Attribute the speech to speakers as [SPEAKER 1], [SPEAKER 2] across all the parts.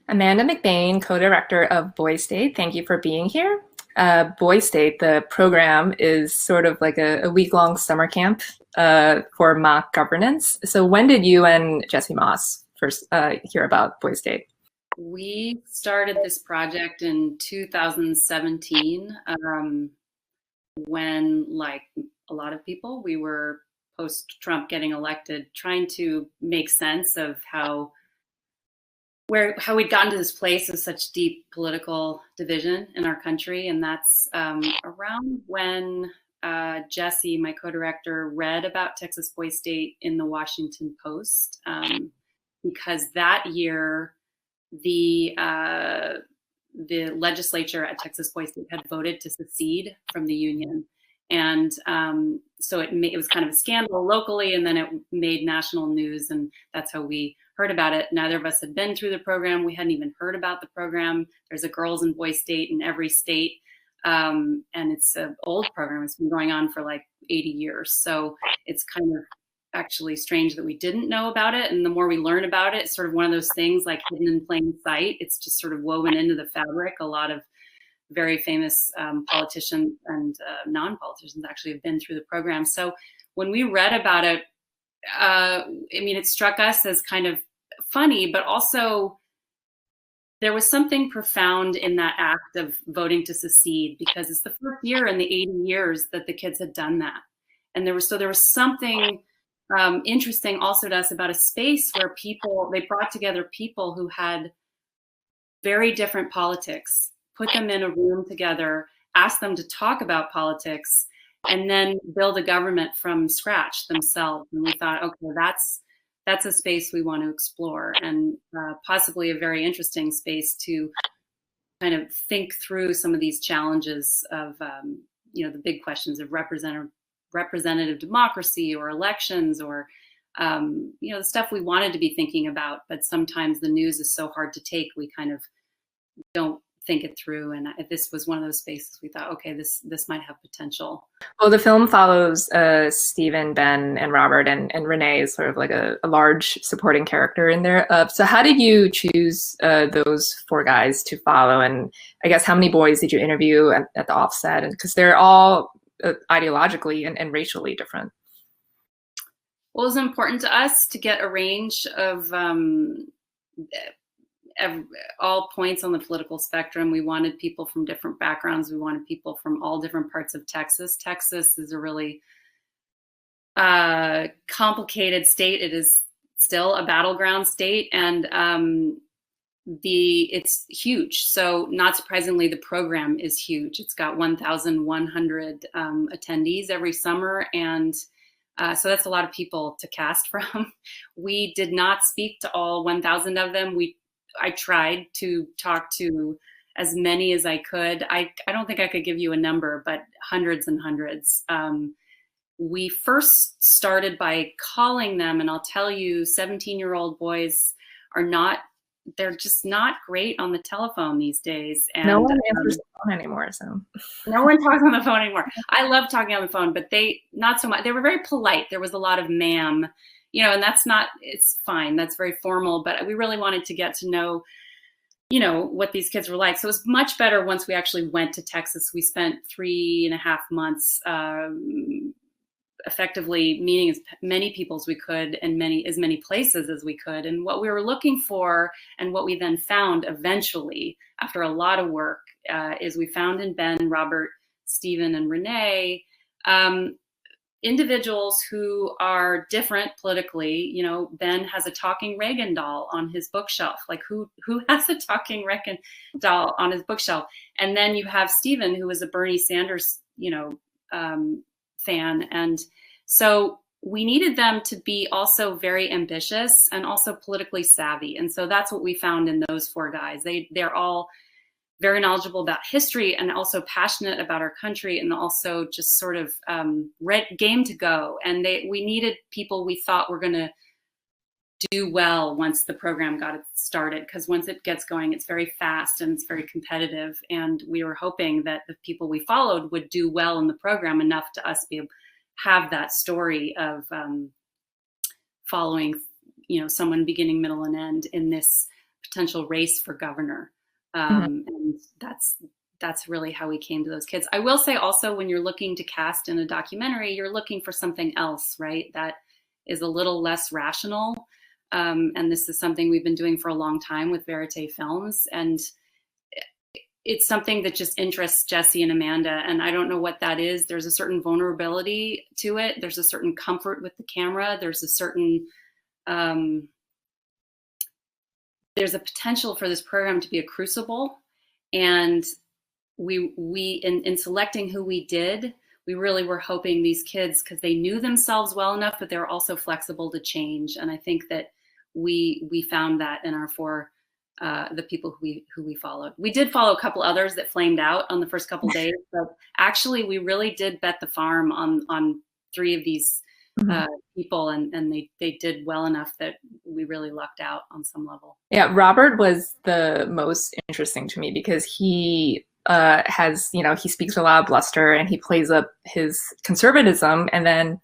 [SPEAKER 1] Amanda McBaine, co-director of Boy State. Thank you for being here. Boy State, the program, is sort of like a week-long summer camp for mock governance. So when did you and Jesse Moss first hear about Boy State?
[SPEAKER 2] We started this project in 2017 when, like a lot of people, we were post-Trump getting elected, trying to make sense of how we'd gotten to this place of such deep political division in our country. And that's around when Jesse, my co-director, read about Texas Boy State in the Washington Post, because that year the legislature at Texas Boy State had voted to secede from the union. And so it was kind of a scandal locally, and then it made national news, and that's how we heard about it. Neither of us had been through the program. We hadn't even heard about the program. There's a girls and boys state in every state, and it's an old program. It's been going on for like 80 years. So it's kind of actually strange that we didn't know about it. And the more we learn about it, it's sort of one of those things like hidden in plain sight. It's just sort of woven into the fabric. A lot of very famous politicians and non-politicians actually have been through the program. So when we read about it, I mean, it struck us as kind of funny, but also there was something profound in that act of voting to secede, because it's the first year in the 80 years that the kids had done that. And there was something interesting also to us about a space where they brought together people who had very different politics, put them in a room together, asked them to talk about politics, and then build a government from scratch themselves. And we thought, okay, that's a space we want to explore, and possibly a very interesting space to kind of think through some of these challenges of, the big questions of representative democracy or elections, or the stuff we wanted to be thinking about, but sometimes the news is so hard to take, we kind of don't think it through. And this was one of those spaces we thought, okay, this might have potential.
[SPEAKER 1] Well, the film follows Stephen, Ben, and Robert, and Renee is sort of like a large supporting character in there. So how did you choose those four guys to follow? And I guess how many boys did you interview at the offset? And because they're all ideologically and racially different.
[SPEAKER 2] Well, it was important to us to get a range of all points on the political spectrum. We wanted people from different backgrounds. We wanted people from all different parts of Texas. Texas is a really complicated state. It is still a battleground state, and it's huge. So not surprisingly, the program is huge. It's got 1,100 attendees every summer, and so that's a lot of people to cast from. We did not speak to all 1,000 of them. I tried to talk to as many as I could. I don't think I could give you a number, but hundreds and hundreds. We first started by calling them, and I'll tell you, 17-year-old boys they're just not great on the telephone these days. And
[SPEAKER 1] no one answers the phone anymore, so.
[SPEAKER 2] No one talks on the phone anymore. I love talking on the phone, but not so much. They were very polite. There was a lot of ma'am, and it's fine. That's very formal, but we really wanted to get to know, what these kids were like. So it was much better once we actually went to Texas. We spent 3.5 months effectively meeting as many people as we could, and as many places as we could. And what we were looking for, and what we then found eventually after a lot of work, is we found in Ben, Robert, Stephen, and Renee, individuals who are different politically. Ben has a talking Reagan doll on his bookshelf. Like who has a talking Reagan doll on his bookshelf? And then you have Stephen, who is a Bernie Sanders, fan. And so we needed them to be also very ambitious and also politically savvy. And so that's what we found in those four guys. They're all very knowledgeable about history and also passionate about our country, and also just sort of game to go. And we needed people we thought were going to do well once the program got started, because once it gets going, it's very fast and it's very competitive. And we were hoping that the people we followed would do well in the program enough to us be able to have that story of following, someone beginning, middle, and end in this potential race for governor.
[SPEAKER 1] Mhm.
[SPEAKER 2] And that's really how we came to those kids. I will say also, when you're looking to cast in a documentary, you're looking for something else, right? That is a little less rational. And this is something we've been doing for a long time with Verite Films. And it's something that just interests Jesse and Amanda. And I don't know what that is. There's a certain vulnerability to it. There's a certain comfort with the camera. There's a certain, there's a potential for this program to be a crucible. And we in selecting who we did, we really were hoping these kids, because they knew themselves well enough, but they were also flexible to change. And I think that we found that in our four, the people who we followed. We did follow a couple others that flamed out on the first couple days, but actually we really did bet the farm on three of these people, and they did well enough that we really lucked out on some level.
[SPEAKER 1] Yeah, Robert was the most interesting to me because he has, he speaks with a lot of bluster and he plays up his conservatism. And then,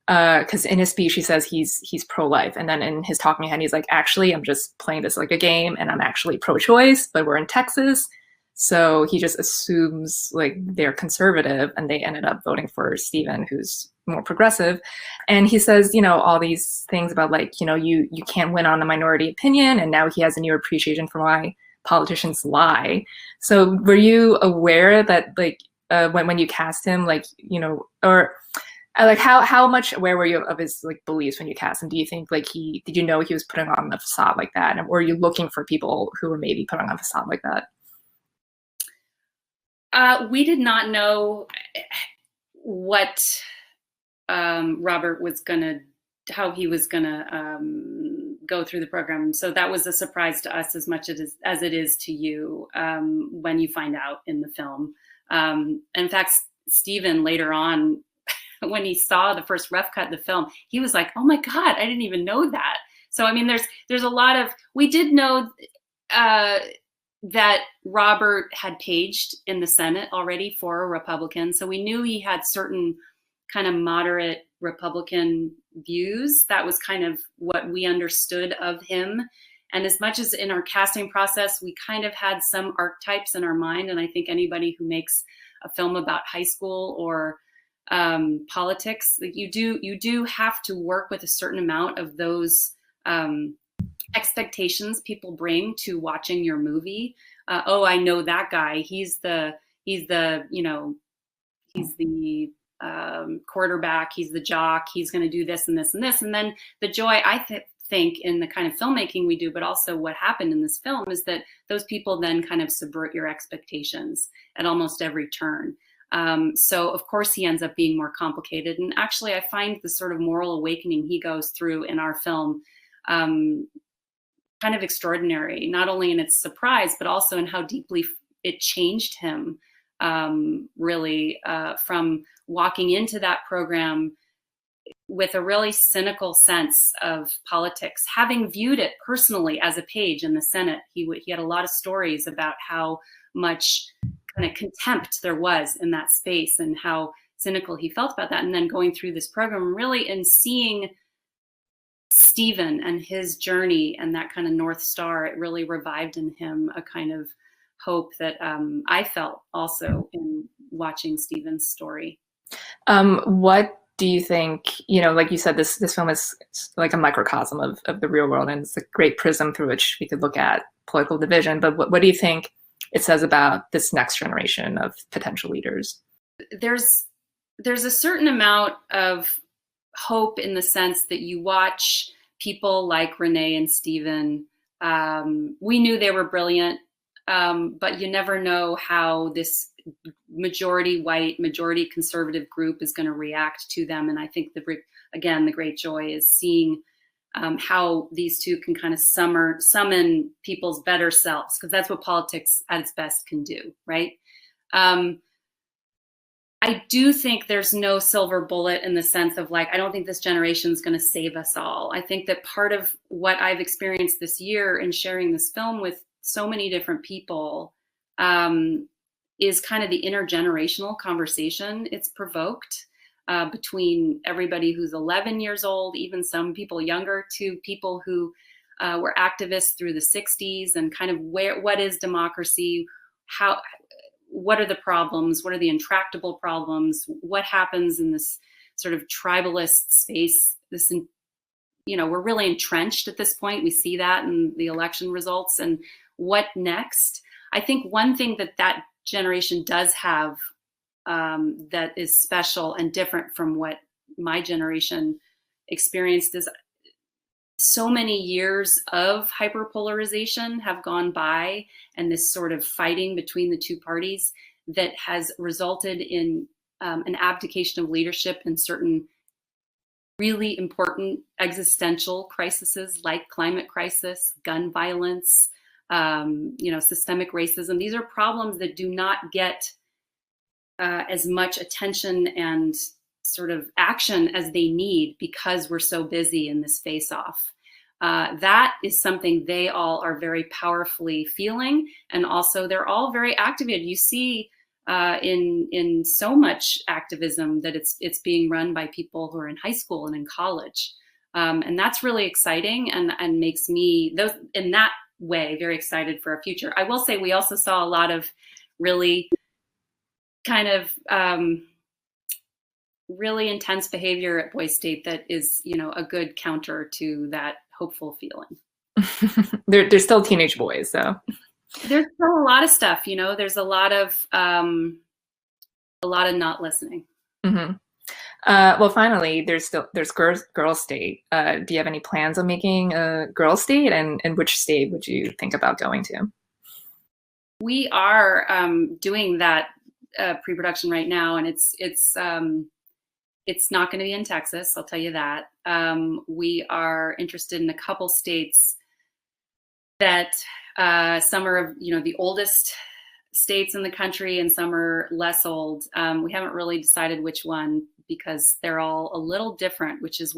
[SPEAKER 1] because in his speech he says he's pro-life, and then in his talking head he's like, actually, I'm just playing this like a game, and I'm actually pro-choice, but we're in Texas. So he just assumes like they're conservative, and they ended up voting for Stephen, who's more progressive. And he says, all these things about like, you can't win on a minority opinion. And now he has a new appreciation for why politicians lie. So were you aware that like when you cast him, like, or like how much aware were you of his like beliefs when you cast him? Do you think like did you know he was putting on a facade like that? And were you looking for people who were maybe putting on a facade like that?
[SPEAKER 2] We did not know what Robert was how he was gonna go through the program. So that was a surprise to us as much as it is to you when you find out in the film. In fact, Stephen later on, when he saw the first rough cut of the film, he was like, "Oh my God, I didn't even know that." So I mean, there's a lot of, we did know that Robert had paged in the Senate already for a Republican. So we knew he had certain kind of moderate Republican views. That was kind of what we understood of him. And as much as in our casting process, we kind of had some archetypes in our mind. And I think anybody who makes a film about high school or politics, like you do have to work with a certain amount of those expectations people bring to watching your movie. Oh, I know that guy. He's the quarterback. He's the jock. He's going to do this and this and this. And then the joy, I think, in the kind of filmmaking we do, but also what happened in this film, is that those people then kind of subvert your expectations at almost every turn. So of course he ends up being more complicated. And actually I find the sort of moral awakening he goes through in our film kind of extraordinary, not only in its surprise, but also in how deeply it changed him, really, from walking into that program with a really cynical sense of politics, having viewed it personally as a page in the Senate. He had a lot of stories about how much kind of contempt there was in that space and how cynical he felt about that. And then going through this program really and seeing Stephen and his journey and that kind of North Star, it really revived in him a kind of hope that I felt also in watching Stephen's story.
[SPEAKER 1] What do you think, like you said, this film is like a microcosm of the real world, and it's a great prism through which we could look at political division. But what do you think it says about this next generation of potential leaders?
[SPEAKER 2] There's a certain amount of hope in the sense that you watch people like Renee and Stephen. We knew they were brilliant, but you never know how this majority white, majority conservative group is going to react to them. And I think the great joy is seeing how these two can kind of summon people's better selves, because that's what politics at its best can do, right? I do think there's no silver bullet in the sense of like, I don't think this generation is going to save us all. I think that part of what I've experienced this year in sharing this film with so many different people is kind of the intergenerational conversation it's provoked between everybody who's 11 years old, even some people younger, to people who were activists through the 60s, and kind of what is democracy? What are the problems? What are the intractable problems? What happens in this sort of tribalist space? We're really entrenched at this point. We see that in the election results. And what next? I think one thing that generation does have that is special and different from what my generation experienced is so many years of hyperpolarization have gone by, and this sort of fighting between the two parties that has resulted in an abdication of leadership in certain really important existential crises like climate crisis, gun violence, systemic racism. These are problems that do not get as much attention and sort of action as they need because we're so busy in this face-off. That is something they all are very powerfully feeling, and also they're all very activated. You see in so much activism that it's being run by people who are in high school and in college, and that's really exciting and makes me in that way very excited for our future. I will say we also saw a lot of really kind of really intense behavior at Boise State that is, a good counter to that hopeful feeling.
[SPEAKER 1] They're still teenage boys, so
[SPEAKER 2] there's still a lot of stuff. There's a lot of not listening.
[SPEAKER 1] Mm-hmm. Well, finally, there's Girl State. Do you have any plans on making a Girl State, and which state would you think about going to?
[SPEAKER 2] We are doing that pre-production right now, and it's not going to be in Texas, I'll tell you that. We are interested in a couple states that some are, the oldest states in the country, and some are less old. We haven't really decided which one because they're all a little different, which is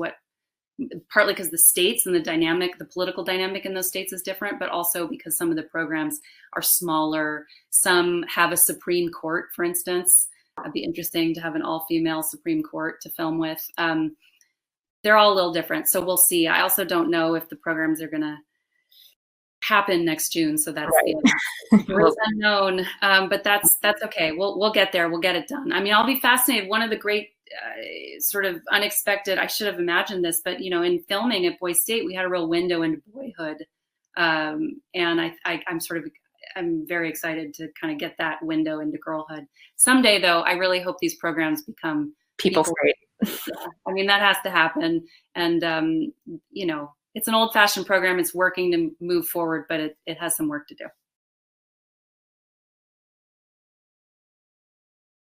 [SPEAKER 2] partly because the states and the political dynamic in those states is different, but also because some of the programs are smaller. Some have a Supreme Court, for instance. It'd be interesting to have an all-female Supreme Court to film with. They're all a little different, so we'll see. I also don't know if the programs are going to happen next June, so that's the unknown. But that's okay. We'll get there. We'll get it done. I mean, I'll be fascinated. One of the great sort of unexpected, I should have imagined this, but in filming at Boise State, we had a real window into boyhood, and I'm very excited to kind of get that window into girlhood. Someday, though, I really hope these programs become
[SPEAKER 1] people.
[SPEAKER 2] Yeah. I mean, that has to happen. And, it's an old-fashioned program. It's working to move forward, but it has some work to do.